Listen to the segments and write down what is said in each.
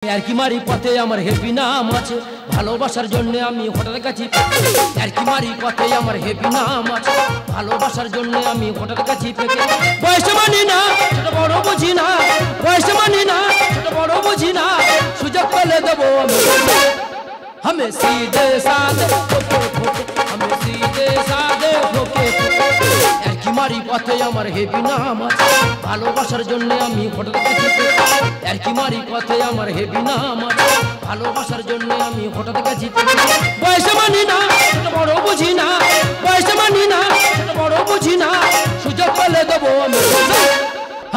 আর কি মারি পথে আমার হেপি নাম আছে, ভালোবাসার জন্য আমি হঠাৎ কাছি। আর কি মারি পথে আমার হেপি নাম আছে, ভালোবাসার জন্য আমি হঠাৎ কাছি পেকে। বয়স মানি না ছোট বড় বুঝি না, বয়স মানি না ছোট বড় বুঝি না, সুযোগ পেলে দেবো আমি সিধে সাধে আমি সিধে সাধে ঠোকে। আর কি মারি পথে আমার হেপি নাম আছে, ভালোবাসার জন্য আমি হঠাৎ কাছি পেকে। আর কি মারি পথে আমার হেপি নাম আছে, ভালোবাসার জন্য আমি হঠাৎ কাছি পেকে। বয়স মানি না ছোট বড় বুঝি না, বয়স মানি না ছোট বড় বুঝি না, সুযোগ পেলে দেবো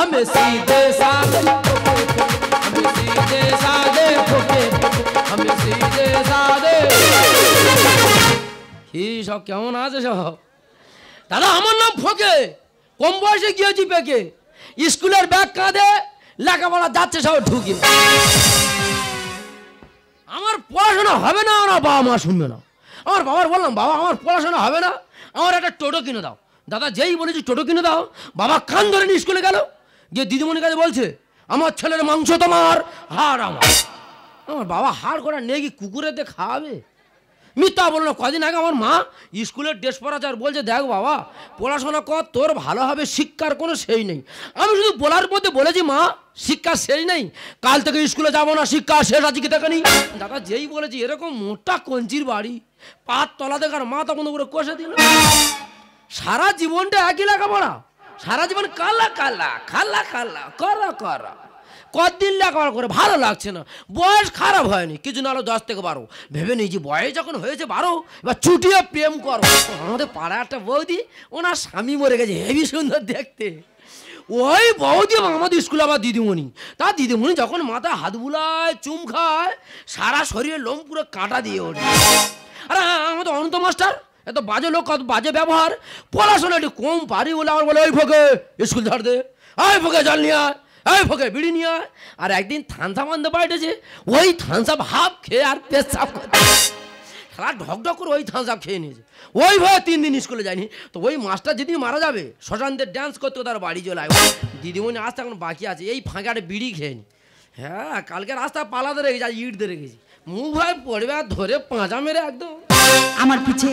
আমি সিধে সাধে আমি সিধে সাধে ঠোকে আমি সিধে সাধে। কি সব কেমন আছে সব? দাদা আমার নাম ফোকে, কম বয়সে গিয়েছি পেকে, স্কুলের ব্যাগ কাঁধে লেখাপড়া যাচ্ছে সব ঢুকে। আমার পড়াশোনা হবে না, আমার বাবা মা শুনবে না। আমার বাবার বললাম বাবা আমার পড়াশোনা হবে না, আমার একটা টোটো কিনে দাও। দাদা যেই বলেছি টোটো কিনে দাও, বাবা কান ধরে নিয়ে স্কুলে গেল, গিয়ে দিদিমণির কাছে বলছে আমার ছেলের মাংস তোমার, হাড় আমার। আমার বাবা হাড় করা নেই কি কুকুরেতে খাওয়াবে? মিথ্যা বলো না। কদিন আগে আমার মা স্কুলের ড্রেস পরাচ্ছে আর বলছে দেখ বাবা পড়াশোনা কর, তোর ভালো হবে, শিক্ষার কোনো সেই নেই। আমি শুধু বলার মধ্যে বলেছি মা শিক্ষা সেই নেই, কাল থেকে স্কুলে যাবো না, শিক্ষা শেষ আছে কি দেখেনি। দাদা যেই বলেছি এরকম মোটা কঞ্চির বাড়ি, পাত তলা দেখার মা তখন উপরে কষে দিল। সারা জীবনটা একই লেখাপড়া, সারা জীবন কালা কালা খালা খালা করা করা, কতদিন লেখাপড়া করে ভালো লাগছে না। বয়স খারাপ হয়নি, কিছু না হলো 10 থেকে 12, ভেবে নিয়েছি বয়স যখন হয়েছে 12 এবার চুটিয়ে প্রেম করো। আমাদের পাড়া একটা বৌদি, ওনার স্বামী মরে গেছে, হেবি সুন্দর দেখতে। ওই বৌদি আমাদের স্কুলে আবার দিদিমণি, তা দিদিমণি যখন মাথায় হাত বুলায় চুম খায়, সারা শরীরে লোম পুরো কাঁটা দিয়ে ওঠে। আরে আমাদের অনন্ত মাস্টার এত বাজে লোক, কত বাজে ব্যবহার, পড়াশোনা একটু কম পারি বলে আমার বলে ওই ফোকে স্কুল ছাড় দে, ওই ফোকে জল নিয়ে আয়, এই ফোকে বিড়ি নিয়ে আয়। আর একদিন থানসাপ আনতে পাঠিয়েছে, ওই থানসাপ হাফ খেয়ে আর পেশাব খেলা ঢকঢক করে ওই থানসাপ খেয়ে নিয়েছে। ওই ভয়ে 3 দিন স্কুলে যায়নি। তো ওই মাস্টার যেদিন মারা যাবে শ্মশানদের ড্যান্স করতে তার বাড়ি চলে আসবে। দিদিমণি আসতে এখন বাকি আছে, এই ফাঁকাটা বিড়ি খেয়ে নি। হ্যাঁ কালকে রাস্তা পালাতে রেখেছি, আজ ইট দিয়ে রেখেছি, মুখ ভয় পড়বে আর ধরে পাঁচা মেরে একদম। আমার পিছে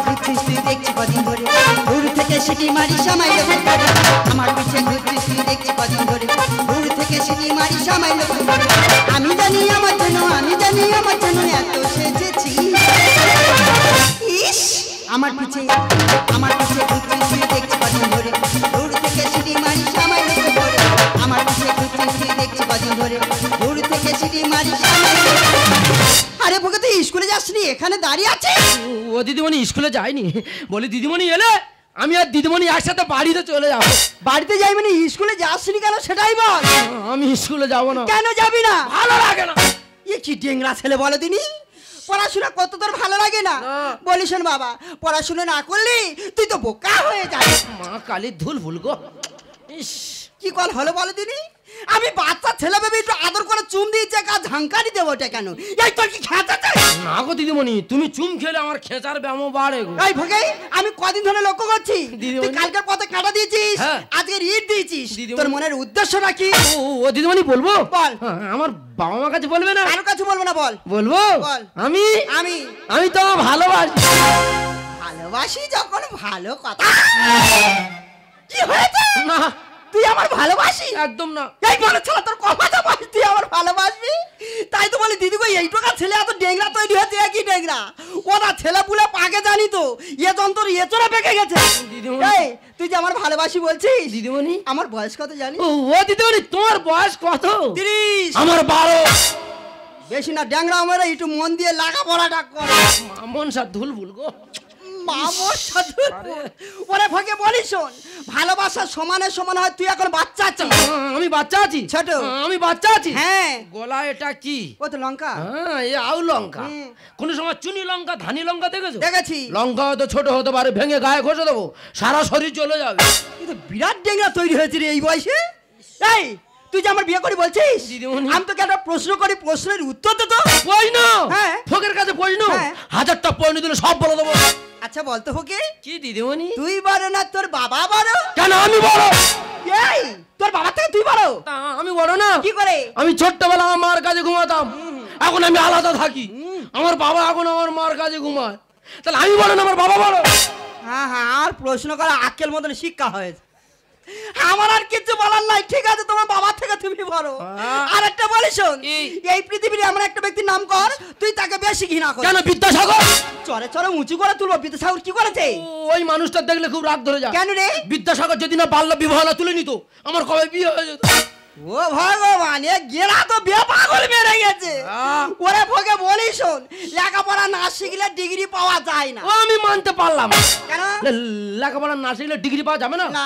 ঘুরছিস তুই দেখছি কদিন ধরে, দূর থেকে সিটি মারি সামাই লোক করে। আমার পিছে ঘুরছিস তুই দেখছি কদিন ধরে, দূর থেকে সিটি মারি সামাই লোক করে। আমি জানি আমার জন্য, আমি জানি আমার জন্য এত সেজেছি। ইস আমার পিছে ঘুরছিস তুই দেখছি কদিন ধরে, দূর থেকে সিটি মারি সামাই লোক করে। আমার পিছে ঘুরছিস তুই দেখছি কদিন ধরে, দূর থেকে সিটি মারি সামাই লোক করে। আরে ভোগে তুই স্কুলে যাসনি, এখানে দাঁড়িয়ে আছে? ও দিদিমণি স্কুলে যায়নি, বলি দিদিমণি এলে আমি আর দিদিমণি একসাথে বাড়িতে চলে যাবো। বাড়িতে যাই মানে স্কুলে যাসনি কেন সেটাই বল। আমি স্কুলে যাবো না। কেন যাবি না? ভালো লাগে না। এ কি ডেংরা ছেলে বলো দিনি, পড়াশোনা কত তোর ভালো লাগে না? বলিস না বাবা পড়াশোনা না করলি তুই তো বোকা হয়ে যাবি। মা কালির ধুল ভুল গো। ইস কি কল হলো বলো দিনি, আমি বাচ্চা ছেলে ভেবে একটু আদর করে চুম দিয়েছে, কাজ ঝাঙ্কারি দেবো ওটা কেন? এই তোর কি খেঁচাতে? না গো দিদিমণি তুমি চুম খেলে আমার খেঁচার ব্যামো বাড়ে গো। এই ভোগে আমি কদিন ধরে লক্ষ্য করছি দিদিমণি তুই কালকের পথে কাটা দিয়েছিস, আজকে ইট দিয়েছিস, তোর মনের উদ্দেশ্যটা কি? ও দিদিমণি বলবো? বল। আমার বাবা মার কাছে বলবে না? কারোর কাছে বলবো না। বল। বলবো বল। আমি আমি আমি তো ভালোবাসি। ভালোবাসি যখন ভালো কথা। কি হয়েছে? না তুই আমার ভালোবাসি? একদম না। এই বলে ছেলে তোর কথা বল, তুই আমার ভালোবাসবি? তাই তো বলি দিদি গো এই টোকা ছেলে এত ডেংরা তৈরি হয়েছে, কি ডেংরা ওরা ছেলে পুলে পাকে জানি তো, এ যন্ত্র এ চোরা পেকে গেছে। এই তুই যে আমার ভালোবাসি বলছিস দিদিমণি আমার বয়স কত জানি? ও দিদিমণি তোমার বয়স কত? 30। আমার 12। বেশি না ড্যাংরা, আমার একটু মন দিয়ে লেখাপড়াটা কর। মামন সা ধুল ভুল গো। ওরে ফাঁকে বলি শোন, ভালোবাসা সমানে সমান হয়। তুই এখন বাচ্চা আছিস। আমি বাচ্চা আছি? ছোট আমি বাচ্চা আছি। হ্যাঁ। গলা এটা কি? ও তো লঙ্কা। হ্যাঁ এই আউ লঙ্কা। কোন সময় চুনি লঙ্কা ধানি লঙ্কা দেখেছো? দেখেছি। লঙ্কা হয়তো ছোট হতে পারে, ভেঙে গায়ে ঘষে দেবো, সারা শরীর চলে যাবে। কিন্তু বিরাট ডেঙ্গা তৈরি হয়েছে রে এই বয়সে। এই তুই যে আমার বিয়ে করি বলছিস দিদিমণি। আমি তোকে একটা প্রশ্ন করি, প্রশ্নের উত্তর দে তো। প্রশ্ন? হ্যাঁ। ফকের কাছে প্রশ্ন? হ্যাঁ। 1000টা প্রশ্ন দিলে সব বলে দেবো। আচ্ছা বলতো হোকে, কি দিদিমণি? তুই বড় না তোর বাবা বড়? কেন আমি বড়? এই তোর বাবা থেকে তুই বড়? তা আমি বড় না? কি করে? আমি ছোট্টবেলা আমার মার কাছে ঘুমাতাম, এখন আমি আলাদা থাকি। আমার বাবা এখন আমার মার কাছে ঘুমায়, তাহলে আমি বড় না আমার বাবা বড়? হ্যাঁ হ্যাঁ, আর প্রশ্ন করা আক্কেল মতন শিক্ষা হয়েছে। আমার আর কিছু বলার নাই, ঠিক আছে তোমার বাবা থেকে তুমি বড়। আর একটা বলি শোন, এই পৃথিবীর এমন একটা ব্যক্তির নাম কর তুই তাকে বেশি ঘৃণা কর। কেন? বিদ্যাসাগর। চরে চরে উঁচু করে তুলবো। বিদ্যাসাগর কি করেছে? ওই মানুষটা দেখলে খুব রাগ ধরে যায়। কেন রে? বিদ্যাসাগর যদি না বাল্য বিবাহ না তুলে নিত, আমার কবে বিয়ে হয়ে যেত। ও ভগবান, এ গেলা তো বিয়ে পাগল মেরে গেছে। ওরে ভোগে বলি শোন, লেখাপড়া না শিখলে ডিগ্রি পাওয়া যায় না। ও আমি মানতে পারলাম। কেন? লেখাপড়া না শিখলে ডিগ্রি পাওয়া যাবে না? না।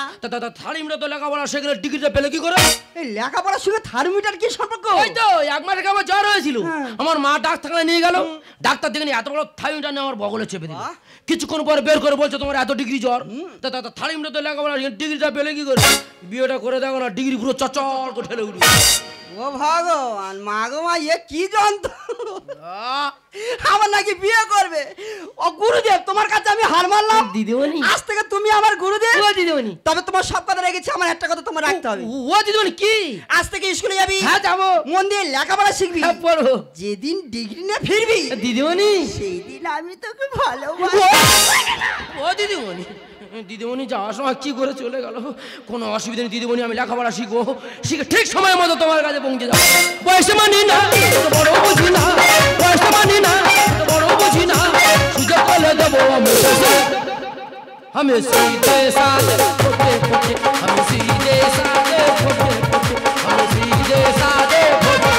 থার্ড মিটার তো লেখাপড়া শিখলে ডিগ্রিটা পেলে কি করে? এই লেখাপড়ার সঙ্গে থার্মোমিটার কি সম্পর্ক? ওই তো এক মাস আগে আমার জ্বর হয়েছিল, আমার মা ডাক্তারখানায় নিয়ে গেল। ডাক্তার দেখে এত বড় থার্মোমিটার নিয়ে আমার বগলে চেপে দিল। কিছুক্ষণ পরে বের করে বলছে তোমার এত ডিগ্রি জ্বর। থার্ড মিটার তো লেখাপড়া ডিগ্রিটা পেলে কি করে? বিয়েটা করে দেখো না, ডিগ্রি পুরো চচল করে ঠেলে উঠবে। ও ভগবান, মা গো মা, এ কি যন্ত্র! আমার নাকি বিয়ে করবে। ও গুরুদেব, তোমার কাছে আমি হার মানলাম। দিদিমণি, আজ থেকে তুমি আমার গুরুদেব। ও দিদিমণি, তবে তোমার সব কথা রেখেছি, আমার একটা কথা তোমার রাখতে হবে। ও দিদিমণি কি? আজ থেকে স্কুলে যাবি। হ্যাঁ যাবো। মন দিয়ে লেখাপড়া শিখবি। হ্যাঁ পড়ো। যেদিন ডিগ্রি নিয়ে ফিরবি দিদিমণি, সেই দিন আমি তোকে ভালোবাসি। ও দিদিমণি, দিদিমণি যাওয়ার সময় কি করে চলে গেল। কোনো অসুবিধা নেই দিদিমণি, আমি লেখাপড়া শিখবো, শিখে ঠিক সময় মতো তোমার কাছে পৌঁছে যাবো। বয়সে মানি না তো বড় বুঝি না, বয়সে মানি না তো বড় বুঝি না, সুযোগ পেলে দেবো আমি सीधे साधे फोटे फोटे, हम सीधे साधे फोटे फोटे, हम सीधे साधे फोटे।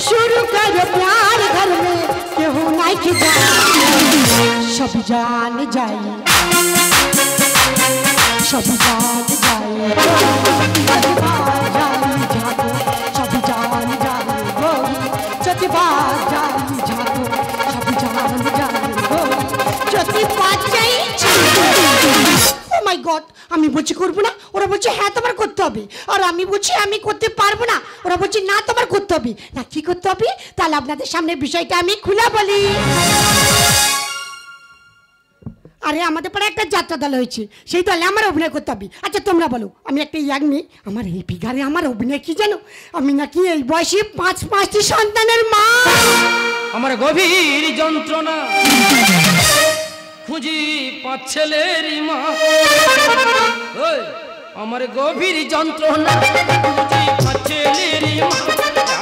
शुरू कर प्यार घर में केहू नहीं की सब जान जाए, सब जान जाए, सब जान जाए गोरी, चतिबा जान जातो, सब जान जाए गोरी, चतिबा जाए। ও মাই গড, আমি বলছি করবো না, ওরা বলছে হ্যাঁ তোমার করতে হবে, আর আমি বলছি আমি করতে পারবো না, ওরা বলছে না তোমার করতে হবে। না কি করতে হবে? তাহলে আপনাদের সামনে বিষয়টা আমি খুলে বলি। আরে আমাদের পরে একটা যাত্রা দল হয়েছে, সেই দলে আমার অভিনয় করতে হবে। আচ্ছা তোমরা বলো, আমি একটা ইয়াং মেয়ে, আমার এই ফিগারে আমার অভিনয় কি জানো? আমি নাকি এই বয়সে পাঁচটি সন্তানের মা। আমার গভীর যন্ত্রণা খুঁজি পাঁচ ছেলেরই মা, আমার গভীর যন্ত্রণা খুঁজি পাঁচ ছেলেরই মা,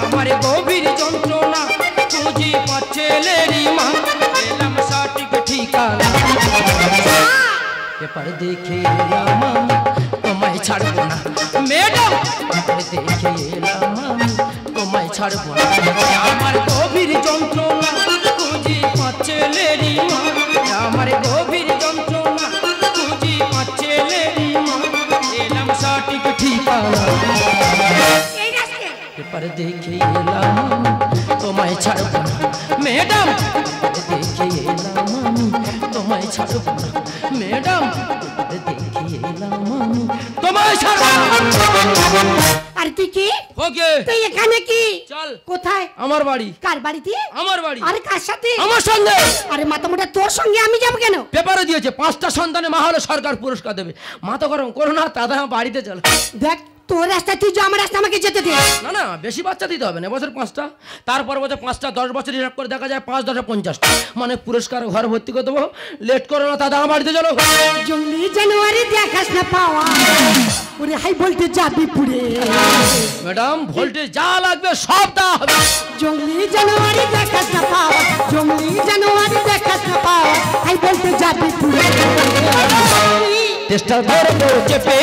আমার গভীর যন্ত্রণা খুঁজি পাঁচ ছেলেরই মা, এলাম সঠিক ঠিকানা পেপার দেখে এলাম আমি তোমায় ছাড়বো না ম্যাডাম, পেপার দেখে এলাম আমি তোমায় ছাড়বো না, আমার গভীর যন্ত্রণা খুঁজি পাঁচ ছেলেরই মা, আমার গভীর যন্ত্রণা খুঁজি পাঁচ ছেলেরই মা, এলাম সঠিক ঠিকানা পেপার দেখে এলাম আমি তোমায় ছাড়বো না ম্যাডাম, পেপার তোমায় ছাড়ব না ম্যাডাম দেখে এলাম আমি তোমায় ছাড়ব না। আর তুই কি ওকে তুই এখানে কি চল কোথায় আমার বাড়ি কার বাড়িতে আমার বাড়ি আরে কার সাথে আমার সঙ্গে আরে মাথা মোটা তোর সঙ্গে আমি যাব কেন পেপারে দিয়েছে 5টা সন্তানে মা হলে সরকার পুরস্কার দেবে মাথা গরম করো না দাদা বাড়িতে চলো দেখ তোর রাস্তা তুই যা আমার রাস্তা আমাকে যেতে দে না না বেশি বাচ্চা দিতে হবে না বছর 5টা তারপর বছর 5টা 10 বছর হিসাব করে দেখা যায় 5 10 50টা মানে পুরস্কার ঘর ভর্তি করে দেবো লেট করো না দাদা বাড়িতে চলো জঙ্গলি জানুয়ারি দেখাস না পাওয়া ওরে হাই বলতে যাবি পুরে ম্যাডাম ভোল্টেজ যা লাগবে সব দেওয়া হবে জঙ্গলি জানুয়ারি দেখাস না পাওয়া জঙ্গলি জানুয়ারি দেখাস না পাওয়া হাই বলতে যাবি পুরে টেস্টার ধরবো চেপে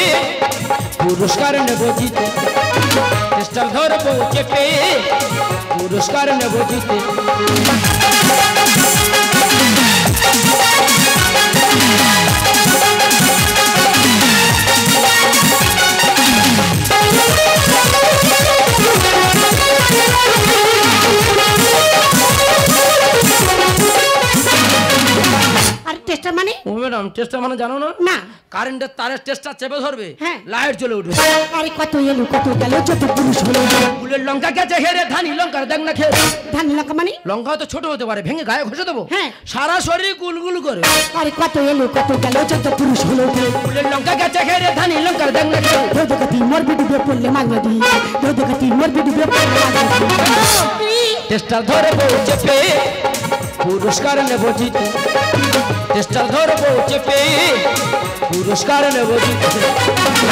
পুরস্কার নেব জিতে টেস্টার ধরবো চেপে পুরস্কার নেব জিতে আর টেস্টার মানে ও ম্যাডাম টেস্টার মানে জানো না না কারেন্টের তারের টেস্টার চেপে ধরবে হ্যাঁ। লাইট জ্বলে উঠবে আরে কত এলো কত গেল যত পুরুষ হলো ফুলের লঙ্কা গেছে হেরে ধানি লঙ্কার দেখ না খেয়ে ধান লঙ্কা মানে লঙ্কা তো ছোট হতে পারে ভেঙে গায়ে ঘষে দেবো হ্যাঁ। সারা শরীর গুলগুল করে আরে কত এলো কত গেল যত পুরুষ হলো ফুলের লঙ্কা গেছে হেরে ধানি লঙ্কার দেখ না খেয়ে দোদকাতি মরবি ডুবে পড়লে মাগনা দি দোদকাতি মরবি ডুবে পড়লে মাগনা দি টেস্টার ধরবো চেপে পুরস্কার নেব জিতে টেস্টার ধরবো চেপে পুরস্কার নেব জিতে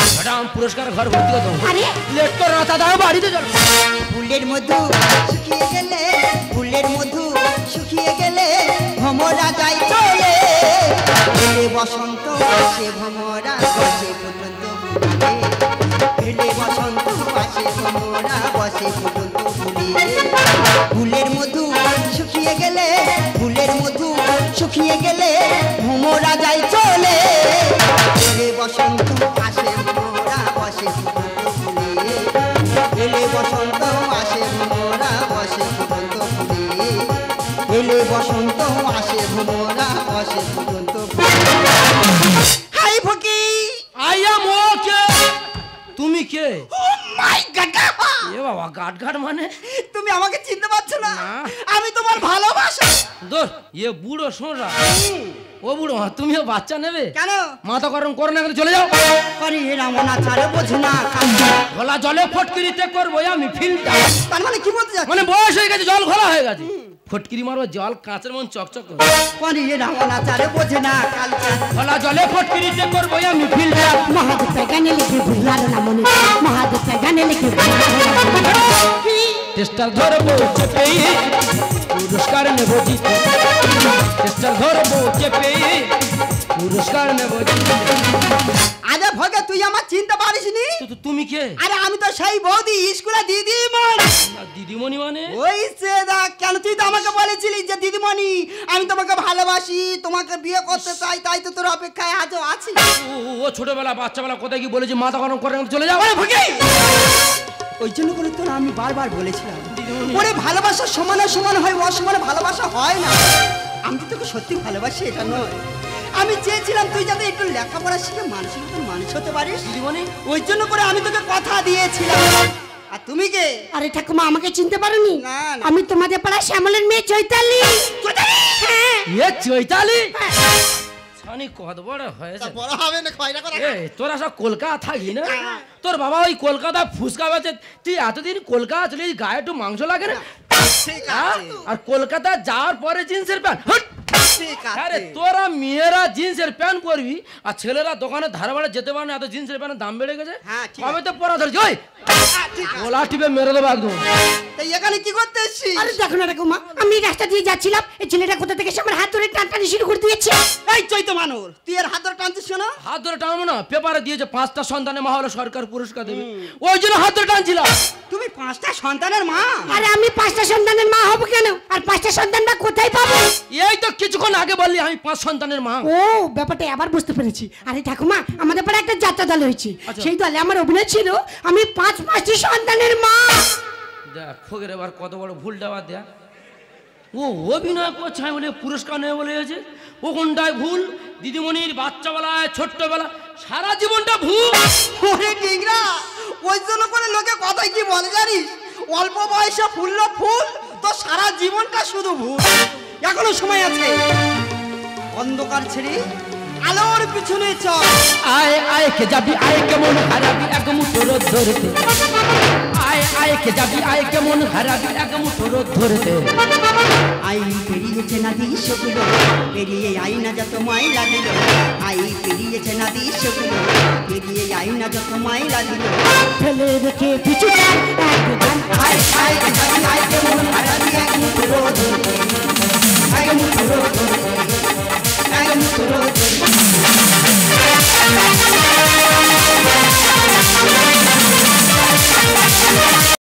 ম্যাডাম পুরস্কার ঘর ভর্তি করতে আরে লেট করো না দাদা বাড়িতে চলো ফুলের মধু শুকিয়ে গেলে ফুলের মধু শুকিয়ে গেলে ভ্রমরা যাই চলে এলে বসন্ত আসে ভ্রমরা বসে পর্যন্ত এলে বসন্ত আসে ভ্রমরা বসে পর্যন্ত ফুলের মধু শুকিয়ে গেলে ফুলের মধু শুকিয়ে গেলে ভ্রমরা যাই চলে এলে বসন্ত আসে ভ্রমরা বসে পর্যন্ত এলে বসন্ত আসে ভ্রমরা বসে পর্যন্ত ফুলে এলে বসন্ত আসে ভ্রমরা বসে পর্যন্ত হাই ফকি আই এম ওকে তুমি কে ও মাই গড এ বাবা গাট ঘাট মানে তুমি আমাকে চিনতে পারছো না না। আমি তোমার ভালোবাসা দোর এ বুড়ো শোনা ও বুড়ো মা তুমিও বাচ্চা নেবে কেন মাথা গরম করো না চলে যাও করি রামনা ছাড়ে বোঝো না গলা জলে ফটকিরিতে করবো আমি ফিল্টার তার মানে কি বলতে যাচ্ছ মানে বয়স হয়ে গেছে জল ঘোলা হয়ে গেছে ফটকিরি মারবো জল কাঁচের মন চকচক করে করি রামনা ছাড়ে বোঝো না কালচার গলা জলে ফটকিরিতে করবো আমি ফিল্টার মহাদেব গানে লিখে ভুলালো না মনে মহাদেব গানে লিখে ভুলালো না মনে টেস্টার ধরবো চেপে পুরস্কার নেব জিতে টেস্টার ধরবো চেপে পুরস্কার নেব জিতে আরে ভগে তুই আমার চিনতে পারিসনি তুমি কে আরে আমি তো সেই বৌদি স্কুলে দিদিমণি দিদিমণি মানে ওই সে দেখ কেন তুই তো আমাকে বলেছিলি যে দিদিমণি আমি তোমাকে ভালোবাসি তোমাকে বিয়ে করতে চাই তাই তো তোর অপেক্ষায় আজও আছি ও ছোটবেলা বাচ্চাবেলা কোথায় কি বলেছি মাথা গরম করে চলে যাও ওই জন্য করে তোর আমি বারবার বলেছিলাম ওরে ভালোবাসা সমানে সমান হয় অসমানে ভালোবাসা হয় না আমি তো তোকে সত্যি ভালোবাসি এটা নয় আমি চেয়েছিলাম তুই যাতে একটু লেখাপড়া শিখে মানুষের মতো মানুষ হতে পারিস দিদিমণি ওই জন্য করে আমি তোকে কথা দিয়েছিলাম আর তুমি কে আরে ঠাকুমা আমাকে চিনতে পারোনি না, না। আমি তোমাদের পাড়া শ্যামলের মেয়ে চৈতালি হ্যাঁ এ চৈতালি ছানি কত বড় হয়েছে বড় হবে না খয়রা করে এ তোরা সব কলকাতা থাকি না তোর বাবা ওই কলকাতা ফুচকা বেচে তুই এতদিন কলকাতা চলে গায়ে একটু মাংস লাগে না ঠিক হ্যাঁ? আছে আর কলকাতা যাওয়ার পরে জিন্সের প্যান্ট হট! ঠিক আরে আছে তোরা মেয়েরা জিন্সের প্যান্ট পরবি আর ছেলেরা দোকানে ধারে বাড়ে যেতে পারে না এত জিন্সের প্যান্টের দাম বেড়ে গেছে হ্যাঁ, ঠিক কবে তো পরা ধরছি ওই ঠিক আছে ওলা টিপে মেরে দেবো একদম তাই এখানে কি করতে এসেছিস আরে দেখো না ঠাকুমা আমি রাস্তা দিয়ে যাচ্ছিলাম এই ছেলেটা কোথা থেকে এসে আমার হাত ধরে টানটানি শুরু করে দিয়েছে এই চৈত মানুষ তুই এর হাত ধরে টানছিস কেন হাত ধরে টানবো না পেপারে দিয়েছে 5টা সন্তানে মা হলে সরকার পুরস্কার দেবে ওই জন্য হাত ধরে টানছিলাম তুমি 5টা সন্তানের মা আরে আমি 5টা সন্তানের মা হব কেন আর 5টা সন্তান বা কোথায় পাবো এই তো কিছুক্ষণ আগে বললি আমি 5 সন্তানের মা ও ব্যাপারটা আবার বুঝতে পেরেছি আরে ঠাকুমা আমাদের পাড়ায় একটা যাত্রা দল হয়েছে আচ্ছা। সেই দলে আমার অভিনয় ছিল আমি 5টি সন্তানের মা দেখ ফোকের এবার কত বড় ভুল দেওয়া দেয়া ও অভিনয় করছে আমি বলে পুরস্কার নেবে বলে গেছে ও কোনটায় ভুল? দিদিমণির বাচ্চাবেলায় ছোট্টবেলা সারা জীবনটা ভুল। ওরে টিংরা, ওই জন্য করে লোকে কথাই কি বলে জানিস, অল্প বয়সে ফুললো ফুল, তো সারা জীবনটা শুধু ভুল। এখনো সময় আছে, অন্ধকার ছেড়ে আলোর পিছনে চল। আয় আয় কে যাবি, আয় কেমন হারাবি এক মুঠো রোদ ধরতে। আয় আয় কে যাবি, আয় কেমন হারাবি এক মুঠো রোদ ধরতে। আই পেরিয়েছে নদী সেগুলো, পেরিয়ে আই না যত মাইলা দিল। আই পেরিয়েছে নদী সেগুলো, পেরিয়ে আই না যত মাইলা দিল। ফেলে রেখে পিছুটা আয় আয় কে যাবি, আয় কেমন হারাবি এক মুঠো রোদ ধরতে। এক মুঠো